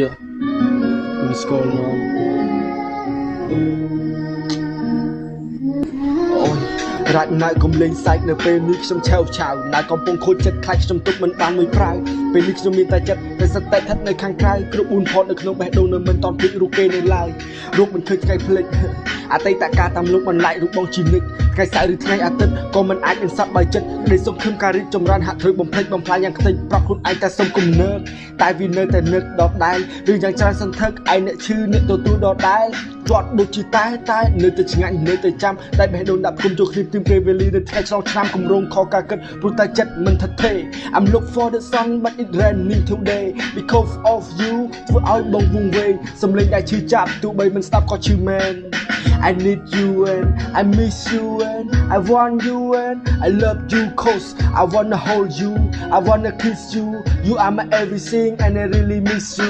Yeah, what's going on? រាជណាយកុំលេងសាច់នៅពេលនេះខ្ញុំឆាវឆាវណាកំពុងខូចចិត្តខ្លាចខ្ញុំទុកមិនបានមួយប្រាវពេលនេះខ្ញុំមានតែចិត្តតែសតិស្ថិតនៅខាងក្រៅគ្រប់4ផតនៅក្នុងបេះដូងនៅមិនតន់ភ្លេចរូបគេនៅឡើយរូបមិនឃើញថ្ងៃភ្លេចអតីតកាលតាមលោកបន្លាយរូបបងជីនិចថ្ងៃសៅរ៍ឬថ្ងៃអាទិត្យក៏មិនអាចនឹងសັບបើចិត្តក្តីសុខខ្ញុំការរីកចម្រើនហាក់ត្រូវបំភ្លេចបំផ្លាញយ៉ាងខ្ទេចប្រាប់ខ្លួនឯងតែសុំគំនិតតែវានៅតែនឹកដដែលឬយ៉ាងច្រើនសន្ធឹកឯអ្នកឈឺអ្នកទទួលដដែលជាប់ដូចជាតែនៅតែឆ្ងាញ់នៅតែចាំតែបេះដូងដាក់គុំចូលគ្នាទីមពេលវេលានៅថ្ងៃឆ្លងឆ្នាំគម្រោងខការគិតព្រោះតែចិត្តមិនថិតថេរ I'm look for the sun but it raining today because of you ធ្វើឲ្យបងវង្វេងសំឡេងដែលឈឺចាប់ទោះបីមិនស្ដាប់ក៏ឈឺមែន I need you and I miss you and I want you and I love you cause I wanna hold you I wanna kiss you you are my everything and I really miss you